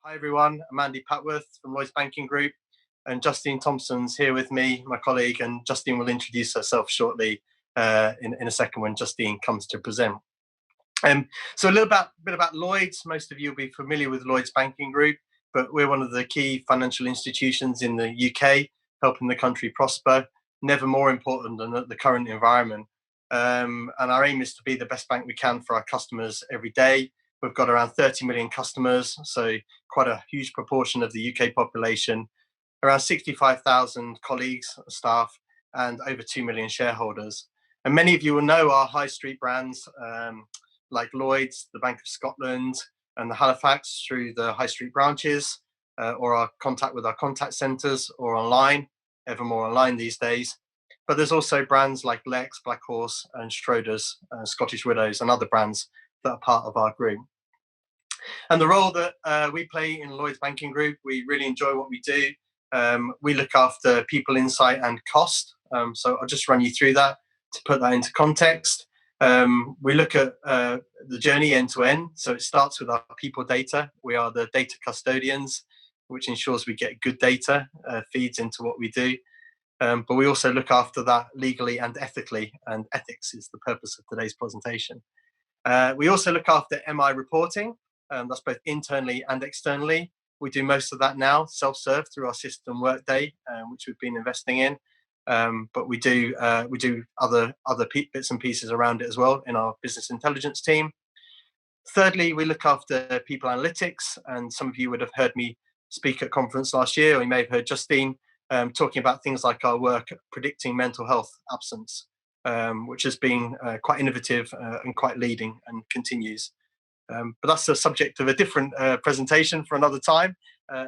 Hi everyone, I'm Andy Papworth from Lloyds Banking Group, and Justine Thompson's here with me, my colleague, and Justine will introduce herself shortly in a second when Justine comes to present. So a bit about Lloyds. Most of you will be familiar with Lloyds Banking Group, but we're one of the key financial institutions in the UK, helping the country prosper, never more important than the current environment. And our aim is to be the best bank we can for our customers every day. We've got around 30 million customers, so quite a huge proportion of the UK population, around 65,000 colleagues, staff, and over 2 million shareholders. And many of you will know our high street brands like Lloyds, the Bank of Scotland, and the Halifax through the high street branches, or our contact with our contact centres, or online, ever more online these days. But there's also brands like Lex, Black Horse, and Schroders, Scottish Widows, and other brands that are part of our group. And the role that we play in Lloyds Banking Group, we really enjoy what we do. We look after people, insight, and cost. So I'll just run you through that to put that into context. We look at the journey end to end. So it starts with our people data. We are the data custodians, which ensures we get good data, feeds into what we do. But we also look after that legally and ethically, and ethics is the purpose of today's presentation. We also look after MI reporting. That's both internally and externally. We do most of that now self-serve through our system Workday, which we've been investing in. But we do other bits and pieces around it as well in our business intelligence team. Thirdly, we look after people analytics, and some of you would have heard me speak at conference last year, or you may have heard Justine talking about things like our work predicting mental health absence, which has been quite innovative and quite leading and continues. But that's the subject of a different presentation for another time.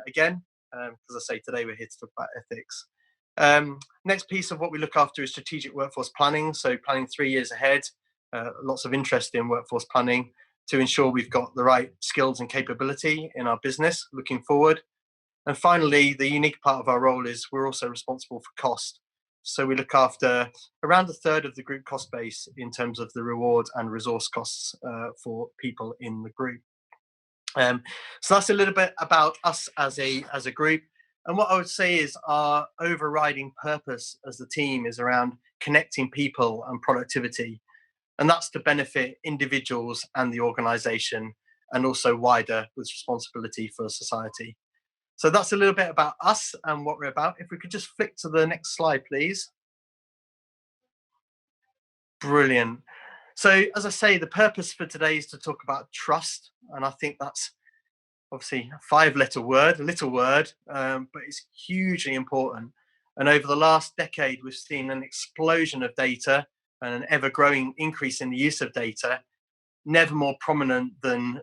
Again, as I say, today we're here to talk about ethics. Next piece of what we look after is strategic workforce planning. So planning 3 years ahead, lots of interest in workforce planning to ensure we've got the right skills and capability in our business looking forward. And finally, the unique part of our role is we're also responsible for cost. So we look after around a third of the group cost base in terms of the reward and resource costs for people in the group. So that's a little bit about us as a group. And what I would say is our overriding purpose as the team is around connecting people and productivity. And that's to benefit individuals and the organisation, and also wider with responsibility for society. So that's a little bit about us and what we're about. If we could just flick to the next slide, please. Brilliant. So as I say, the purpose for today is to talk about trust. And I think that's obviously a 5-letter word, a little word, but it's hugely important. And over the last decade, we've seen an explosion of data and an ever-growing increase in the use of data, never more prominent than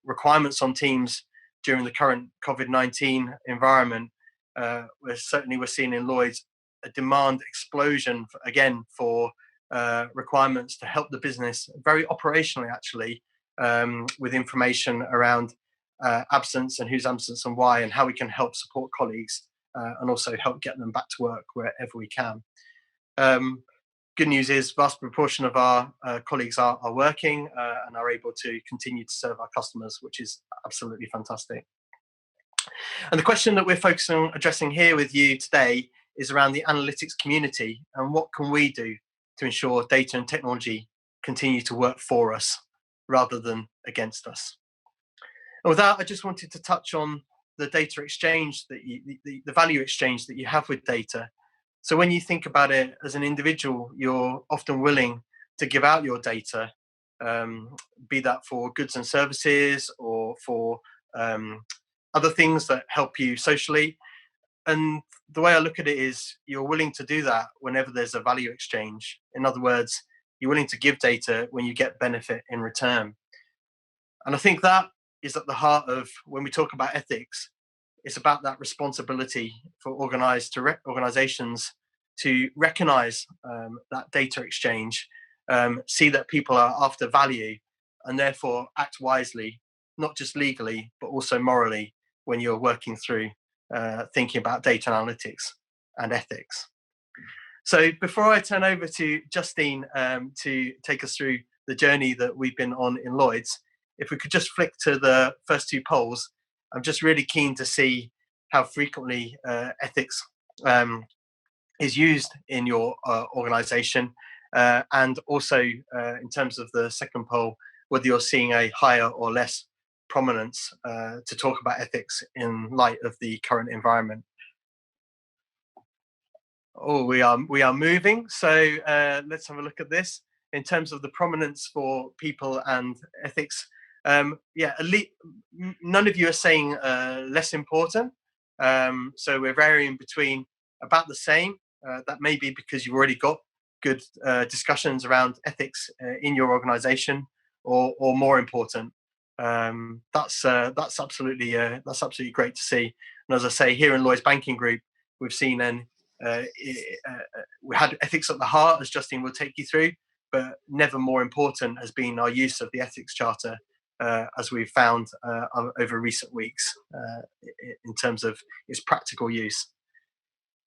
requirements on teams during the current COVID-19 environment. We're seeing in Lloyds a demand explosion for requirements to help the business very operationally, actually, with information around absence and who's absent and why, and how we can help support colleagues and also help get them back to work wherever we can. Good news is vast proportion of our colleagues are working and are able to continue to serve our customers, which is absolutely fantastic. And the question that we're focusing on addressing here with you today is around the analytics community and what can we do to ensure data and technology continue to work for us rather than against us. And with that, I just wanted to touch on the data exchange, the value exchange that you have with data. So when you think about it as an individual, you're often willing to give out your data, be that for goods and services or for other things that help you socially. And the way I look at it is you're willing to do that whenever there's a value exchange. In other words, you're willing to give data when you get benefit in return. And I think that is at the heart of when we talk about ethics. It's about that responsibility for organizations to recognize that data exchange, see that people are after value, and therefore act wisely, not just legally, but also morally when you're working through thinking about data analytics and ethics. So before I turn over to Justine to take us through the journey that we've been on in Lloyds, if we could just flick to the first two polls, I'm just really keen to see how frequently ethics is used in your organization, and also in terms of the second poll, whether you're seeing a higher or less prominence to talk about ethics in light of the current environment. Oh, we are moving. So let's have a look at this in terms of the prominence for people and ethics. Yeah, none of you are saying less important. So we're varying between about the same. That may be because you've already got good discussions around ethics in your organisation, or more important. That's absolutely great to see. And as I say, here in Lloyds Banking Group, we've seen we had ethics at the heart, as Justine will take you through, but never more important has been our use of the Ethics Charter, as we've found over recent weeks, in terms of its practical use.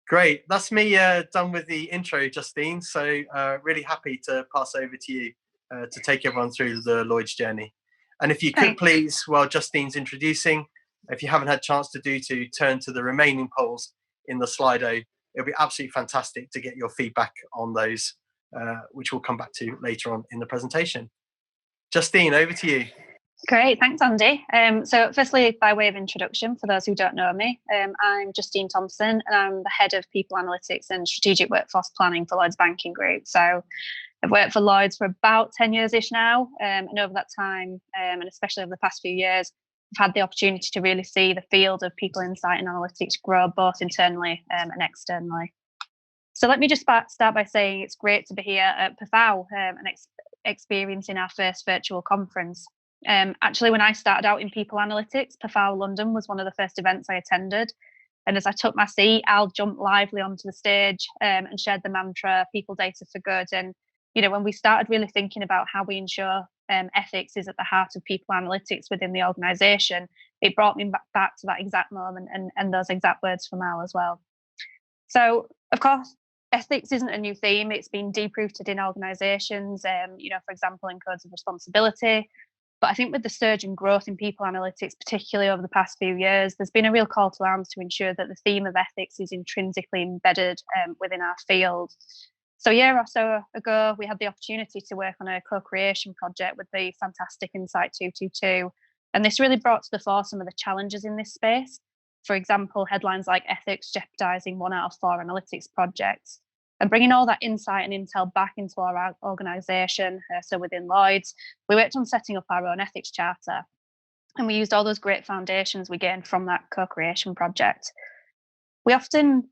Great, that's me done with the intro, Justine. So really happy to pass over to you to take everyone through the Lloyds journey. And if you could please, while Justine's introducing, if you haven't had a chance to turn to the remaining polls in the Slido, it'll be absolutely fantastic to get your feedback on those, which we'll come back to later on in the presentation. Justine, over to you. Great, thanks, Andy. So firstly, by way of introduction, for those who don't know me, I'm Justine Thompson, and I'm the Head of People Analytics and Strategic Workforce Planning for Lloyds Banking Group. So I've worked for Lloyds for about 10 years-ish now, and over that time, and especially over the past few years, I've had the opportunity to really see the field of people insight and analytics grow both internally and externally. So let me just start by saying it's great to be here at PAFOW and experiencing our first virtual conference. Actually, when I started out in people analytics, PAFOW London was one of the first events I attended. And as I took my seat, Al jumped lively onto the stage and shared the mantra, people, data for good. And, you know, when we started really thinking about how we ensure ethics is at the heart of people analytics within the organisation, it brought me back to that exact moment and those exact words from Al as well. So, of course, ethics isn't a new theme. It's been deep-rooted in organisations, you know, for example, in codes of responsibility. But I think with the surge in growth in people analytics, particularly over the past few years, there's been a real call to arms to ensure that the theme of ethics is intrinsically embedded within our field. So a year or so ago, we had the opportunity to work on a co-creation project with the fantastic Insight 222. And this really brought to the fore some of the challenges in this space. For example, headlines like ethics jeopardizing 1 out of 4 analytics projects. And bringing all that insight and intel back into our organisation, so within Lloyds, we worked on setting up our own ethics charter. And we used all those great foundations we gained from that co-creation project. We often,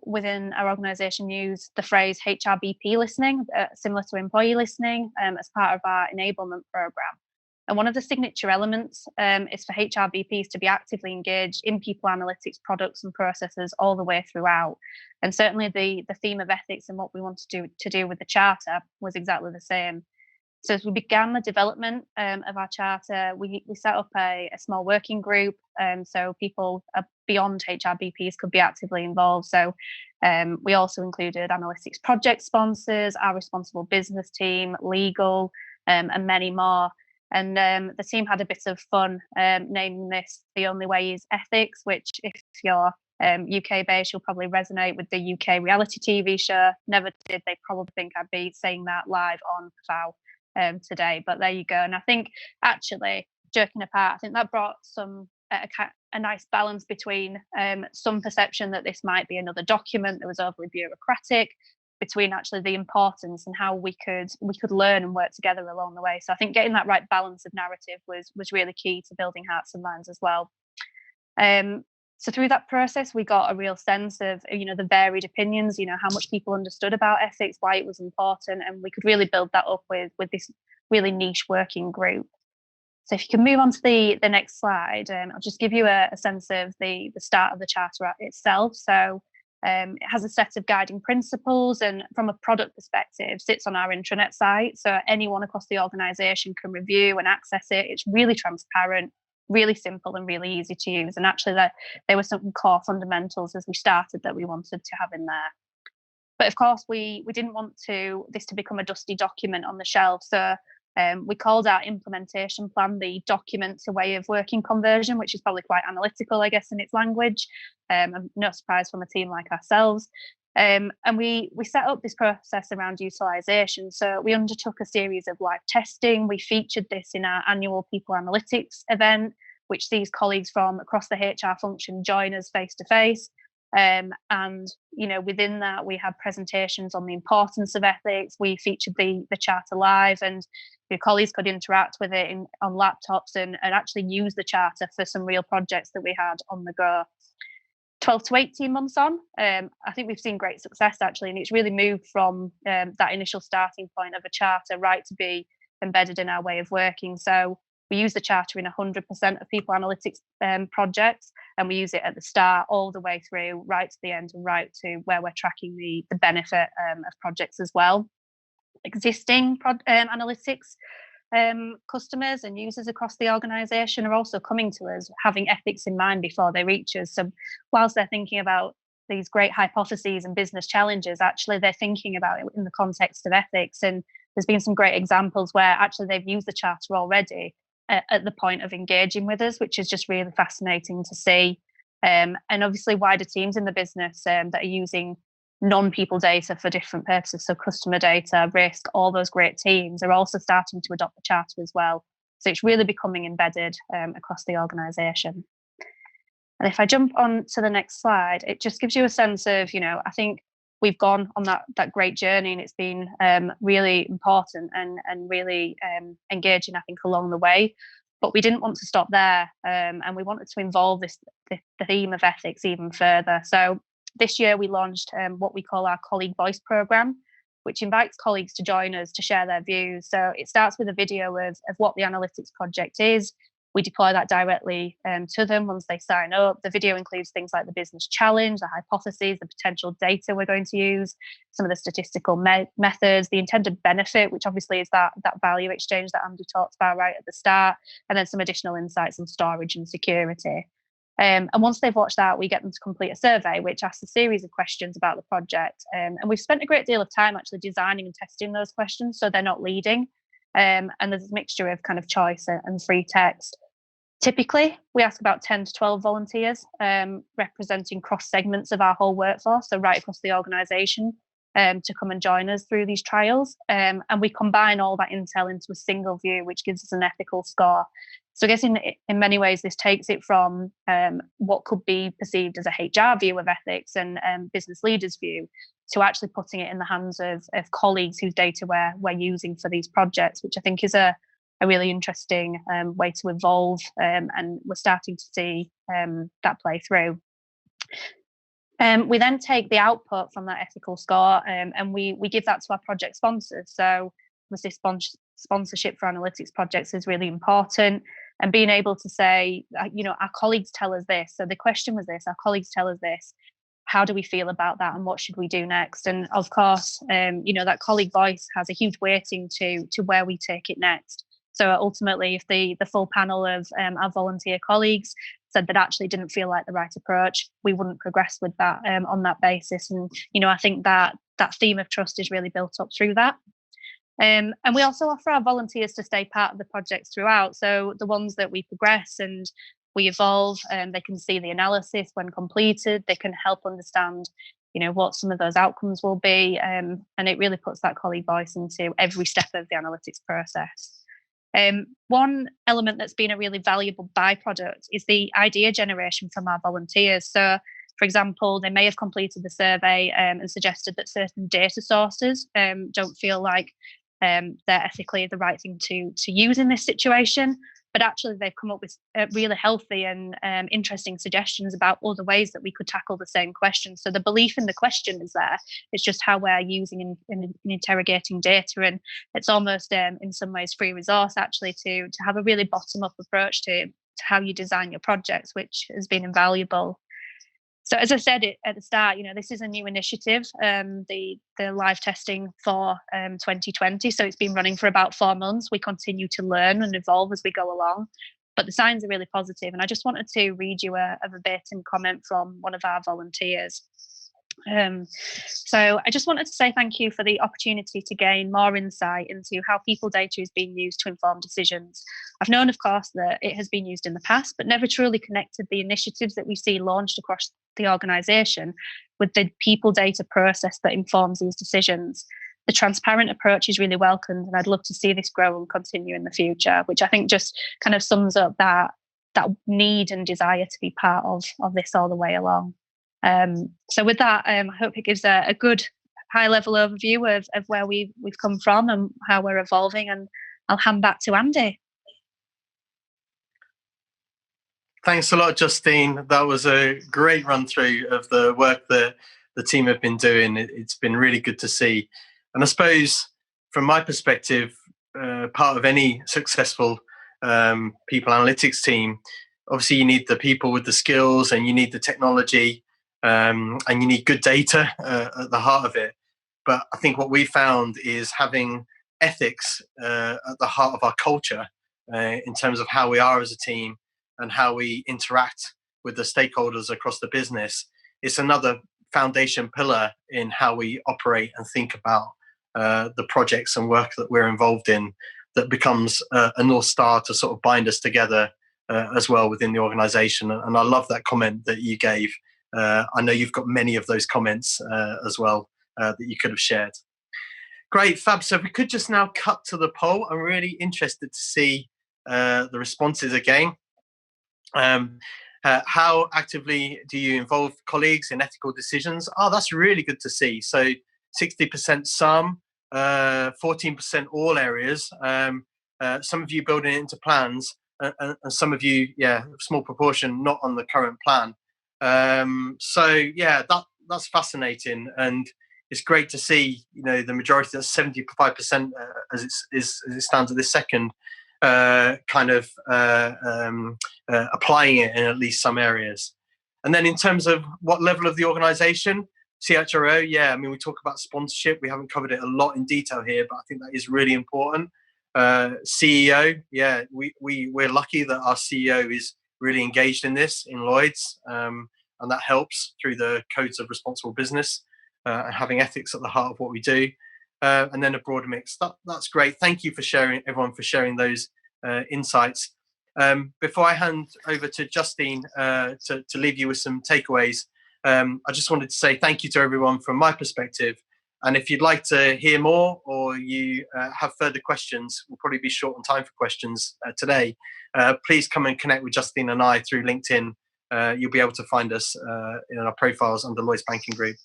within our organisation, use the phrase HRBP listening, similar to employee listening, as part of our enablement programme. And one of the signature elements is for HRBPs to be actively engaged in people analytics products and processes all the way throughout. And certainly the theme of ethics and what we want to do with the charter was exactly the same. So as we began the development of our charter, we set up a small working group, so people beyond HRBPs could be actively involved. So we also included analytics project sponsors, our responsible business team, legal, and many more. And the team had a bit of fun naming this The Only Way Is Ethics, which if you're UK based, you'll probably resonate with the UK reality TV show. Never did they probably think I'd be saying that live on PAFOW today, but there you go. And I think actually, joking apart, I think that brought a nice balance between some perception that this might be another document that was overly bureaucratic, between actually the importance and how we could learn and work together along the way. So I think getting that right balance of narrative was really key to building hearts and minds as well. So through that process, we got a real sense of, you know, the varied opinions, you know, how much people understood about ethics, why it was important, and we could really build that up with this really niche working group. So if you can move on to the next slide, I'll just give you a sense of the start of the charter itself. So it has a set of guiding principles, and from a product perspective, sits on our intranet site. So anyone across the organisation can review and access it. It's really transparent, really simple and really easy to use. And actually there were some core fundamentals as we started that we wanted to have in there. But of course, we didn't want this to become a dusty document on the shelf. So We called our implementation plan the document to way of working conversion, which is probably quite analytical, I guess, in its language. No surprise from a team like ourselves. And we set up this process around utilisation. So we undertook a series of live testing. We featured this in our annual People Analytics event, which sees colleagues from across the HR function join us face to face. And within that, we had presentations on the importance of ethics. We featured the charter live, and your colleagues could interact with it on laptops and actually use the charter for some real projects that we had on the go. 12 to 18 months on, I think we've seen great success actually, and it's really moved from that initial starting point of a charter right to be embedded in our way of working. So we use the charter in 100% of people analytics projects, and we use it at the start all the way through, right to the end, and right to where we're tracking the benefit of projects as well. Existing analytics customers and users across the organisation are also coming to us having ethics in mind before they reach us. So whilst they're thinking about these great hypotheses and business challenges, actually they're thinking about it in the context of ethics. And there's been some great examples where actually they've used the charter already at the point of engaging with us, which is just really fascinating to see. And obviously wider teams in the business that are using non-people data for different purposes, so customer data, risk, all those great teams are also starting to adopt the charter as well. So it's really becoming embedded across the organisation. And if I jump on to the next slide, it just gives you a sense of, I think we've gone on that great journey, and it's been really important and really engaging, I think, along the way. But we didn't want to stop there, and we wanted to involve the theme of ethics even further. So this year we launched what we call our Colleague Voice programme, which invites colleagues to join us to share their views. So it starts with a video of what the analytics project is. We deploy that directly to them once they sign up. The video includes things like the business challenge, the hypotheses, the potential data we're going to use, some of the statistical methods, the intended benefit, which obviously is that value exchange that Andy talked about right at the start, and then some additional insights on storage and security. And once they've watched that, we get them to complete a survey, which asks a series of questions about the project. And we've spent a great deal of time actually designing and testing those questions, so they're not leading. And there's a mixture of kind of choice and free text. Typically, we ask about 10 to 12 volunteers representing cross segments of our whole workforce, so right across the organisation, to come and join us through these trials. And we combine all that intel into a single view, which gives us an ethical score. So I guess in many ways, this takes it from what could be perceived as a HR view of ethics and business leaders' view to actually putting it in the hands of colleagues whose data we're using for these projects, which I think is a really interesting way to evolve, and we're starting to see that play through. We then take the output from that ethical score and we give that to our project sponsors. So obviously sponsorship for analytics projects is really important, and being able to say, our colleagues tell us this. So the question was this, our colleagues tell us this. How do we feel about that, and what should we do next? And of course, that colleague voice has a huge weighting to where we take it next. So ultimately, if the full panel of our volunteer colleagues said that actually didn't feel like the right approach, we wouldn't progress with that on that basis. And, I think that theme of trust is really built up through that. And we also offer our volunteers to stay part of the projects throughout. So the ones that we progress and we evolve, they can see the analysis when completed. They can help understand, what some of those outcomes will be. And it really puts that colleague voice into every step of the analytics process. One element that's been a really valuable byproduct is the idea generation from our volunteers. So, for example, they may have completed the survey and suggested that certain data sources don't feel like they're ethically the right thing to use in this situation, but actually they've come up with really healthy and interesting suggestions about other ways that we could tackle the same question. So the belief in the question is there. It's just how we're using and interrogating data, and it's almost in some ways free resource actually to have a really bottom-up approach to how you design your projects, which has been invaluable. So as I said at the start, this is a new initiative, the live testing for 2020. So it's been running for about 4 months. We continue to learn and evolve as we go along, but the signs are really positive. And I just wanted to read you a verbatim comment from one of our volunteers. So I just wanted to say thank you for the opportunity to gain more insight into how people data is being used to inform decisions. I've known, of course, that it has been used in the past, but never truly connected the initiatives that we see launched across the organisation with the people data process that informs these decisions. The transparent approach is really welcomed, and I'd love to see this grow and continue in the future, which I think just kind of sums up that need and desire to be part of this all the way along. So with that, I hope it gives a good high-level overview of where we've come from and how we're evolving, and I'll hand back to Andy. Thanks a lot, Justine. That was a great run-through of the work that the team have been doing. It's been really good to see. And I suppose, from my perspective, part of any successful people analytics team, obviously you need the people with the skills, and you need the technology, and you need good data at the heart of it. But I think what we found is having ethics at the heart of our culture in terms of how we are as a team and how we interact with the stakeholders across the business. It's another foundation pillar in how we operate and think about the projects and work that we're involved in, that becomes a North Star to sort of bind us together as well within the organization. And I love that comment that you gave. I know you've got many of those comments as well that you could have shared. Great, fab. So if we could just now cut to the poll, I'm really interested to see the responses again. How actively do you involve colleagues in ethical decisions? Oh, that's really good to see. So 60% some, 14% all areas. Some of you building it into plans, and some of you, yeah, small proportion not on the current plan. So yeah, that's fascinating, and it's great to see. You know, the majority, that's 75% as it stands at this second, kind of applying it in at least some areas. And then in terms of what level of the organisation, CHRO, yeah, I mean, we talk about sponsorship. We haven't covered it a lot in detail here, but I think that is really important. CEO, yeah, we're lucky that our CEO is really engaged in this in Lloyds, and that helps through the codes of responsible business and having ethics at the heart of what we do. And then a broader mix. That's great. Thank you for sharing, everyone, for sharing those insights. Before I hand over to Justine to leave you with some takeaways, I just wanted to say thank you to everyone from my perspective. And if you'd like to hear more, or you have further questions, we'll probably be short on time for questions today. Please come and connect with Justine and I through LinkedIn. You'll be able to find us in our profiles under Lloyds Banking Group.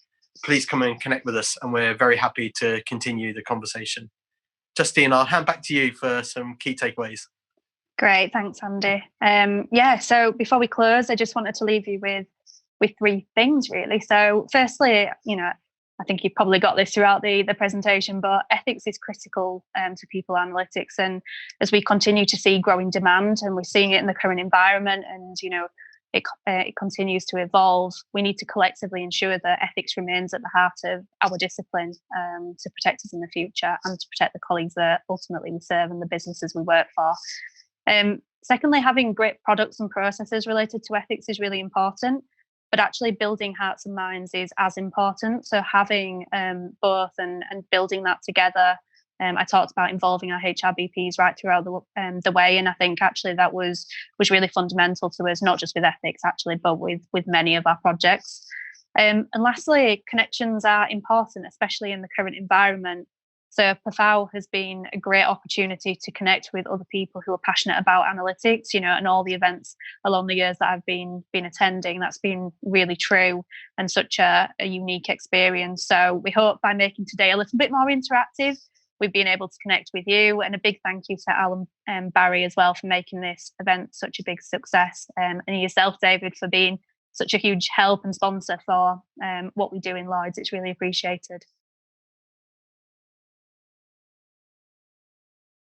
Please come and connect with us, and we're very happy to continue the conversation. Justine, I'll hand back to you for some key takeaways. Great, thanks, Andy. Yeah, so before we close, I just wanted to leave you with three things, really. So firstly, you know, I think you've probably got this throughout the presentation, but ethics is critical to people analytics. And as we continue to see growing demand, and we're seeing it in the current environment, and, you know, it continues to evolve, we need to collectively ensure that ethics remains at the heart of our discipline to protect us in the future, and to protect the colleagues that ultimately we serve and the businesses we work for. Secondly, having great products and processes related to ethics is really important, but actually building hearts and minds is as important. So having both and building that together. I talked about involving our HRBPs right throughout the way, and I think actually that was really fundamental to us, not just with ethics actually, but with many of our projects. And lastly, connections are important, especially in the current environment. So PAFOW has been a great opportunity to connect with other people who are passionate about analytics, you know, and all the events along the years that I've been attending. That's been really true, and such a unique experience. So we hope by making today a little bit more interactive, we've been able to connect with you. And a big thank you to Alan and Barry as well for making this event such a big success, and yourself, David, for being such a huge help and sponsor for what we do in Lloyds. It's really appreciated.